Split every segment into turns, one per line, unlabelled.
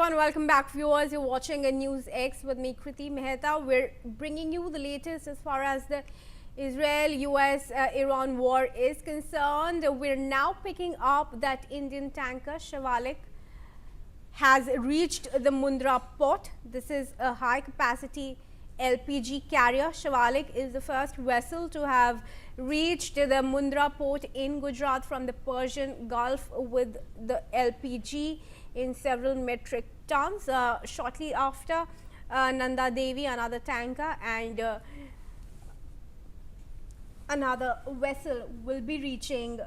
and welcome back, viewers. You're watching a NewsX with me, Kriti Mehta. We're bringing you the latest as far as the Israel-US-Iran war is concerned. We're now picking up that Indian tanker Shavalik has reached the Mundra Port. This is a high-capacity LPG carrier. Shavalik is the first vessel to have reached the Mundra Port in Gujarat from the Persian Gulf with the LPG in several metric tons. Shortly after, Nanda Devi, another tanker, and another vessel will be reaching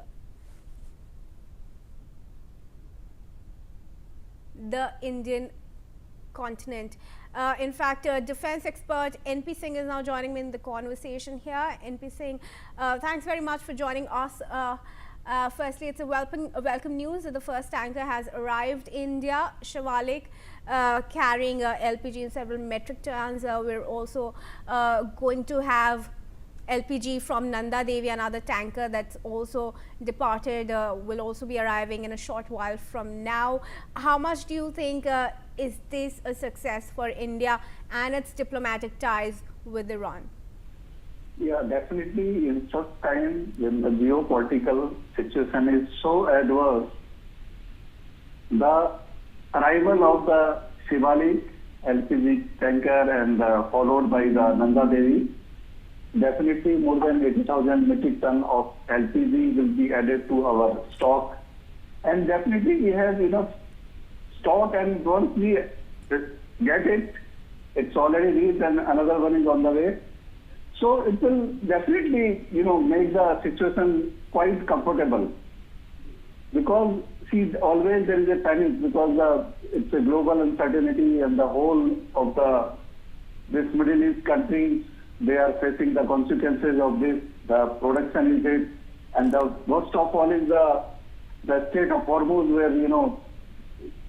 the Indian continent. In fact, defense expert NP Singh is now joining me in the conversation here. NP Singh, thanks very much for joining us. Firstly, it's a welcome news that the first tanker has arrived in India, Shavalik, carrying LPG in several metric tons. We're also going to have LPG from Nanda Devi, another tanker that's also departed, will also be arriving in a short while from now. How much do you think is this a success for India and its diplomatic ties with Iran?
Yeah, definitely. In such time when the geopolitical situation is so adverse, the arrival of the Shivalik LPG tanker and followed by the Nanda Devi, definitely more than 80,000 metric ton of LPG will be added to our stock, and definitely we have enough stock, and once we get it, it's already reached and another one is on the way. So it will definitely, make the situation quite comfortable, because see, always there is a panic because it's a global uncertainty, and the whole of this Middle East countries, they are facing the consequences of this. The production is hit, and the worst of all is the Strait of Hormuz, where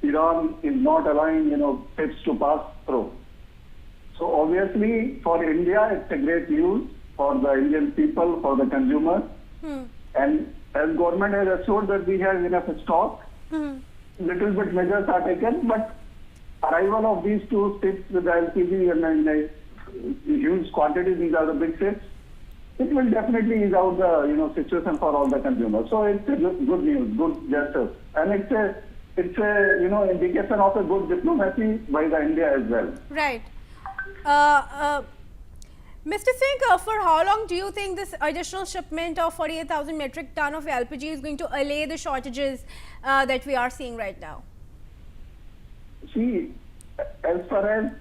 Iran is not allowing ships to pass through. So obviously for India it's a great news for the Indian people, for the consumers, and as government has assured that we have enough stock, little bit measures are taken, but arrival of these two ships with the LPG and huge quantities, these are the big ships, it will definitely ease out the situation for all the consumers. So it's a good news, good gesture, and it's a indication of a good diplomacy by the India as well.
Right. Mr. Singh, for how long do you think this additional shipment of 48,000 metric ton of LPG is going to allay the shortages that we are seeing right now?
See, as far as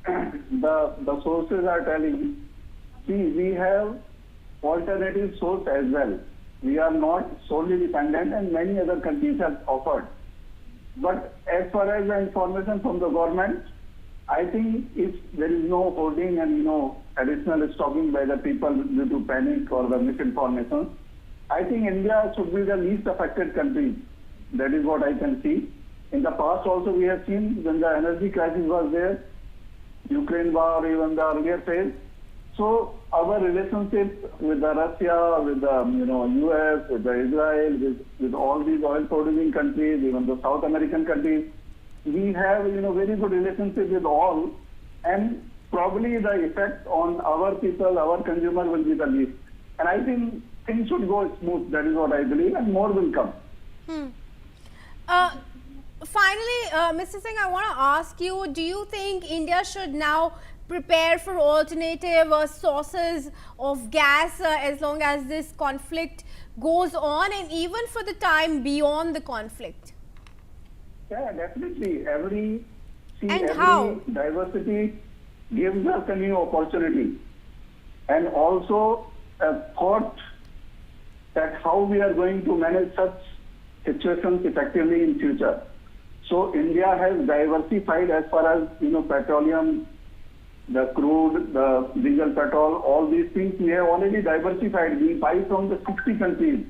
the sources are telling, we have alternative source as well. We are not solely dependent, and many other countries have offered. But as far as the information from the government, I think if there is no hoarding and additional stocking by the people due to panic or the misinformation, I think India should be the least affected country. That is what I can see. In the past also we have seen when the energy crisis was there, Ukraine war, even the earlier phase. So our relationship with the Russia, with the US, with the Israel, with all these oil producing countries, even the South American countries, we have very good relationship with all, and probably the effect on our people, our consumer will be the least. And I think things should go smooth. That is what I believe, and more will come.
Finally, Mr. Singh, I want to ask you, do you think India should now prepare for alternative sources of gas as long as this conflict goes on, and even for the time beyond the conflict?
Yeah, definitely. Every
how?
Diversity gives us a new opportunity, and also a thought that how we are going to manage such situations effectively in future. So India has diversified as far as petroleum, the crude, the diesel, petrol, all these things we have already diversified. We buy from the 60 countries.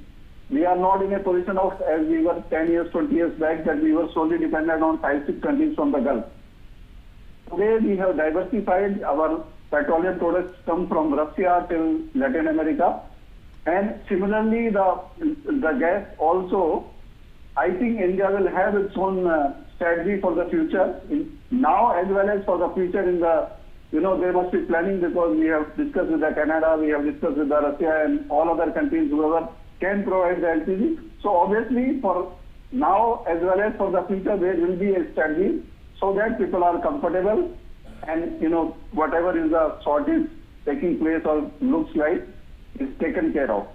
We are not in a position of, as we were 10 years, 20 years back, that we were solely dependent on 5-6 countries from the Gulf. Today we have diversified. Our petroleum products come from Russia till Latin America, and similarly the gas also. I think India will have its own strategy for the future, now as well as for the future in the, they must be planning, because we have discussed with the Canada, we have discussed with the Russia and all other countries whoever can provide the LPG. So obviously for now as well as for the future, there will be a strategy so that people are comfortable and, whatever is the shortage taking place or looks like is taken care of.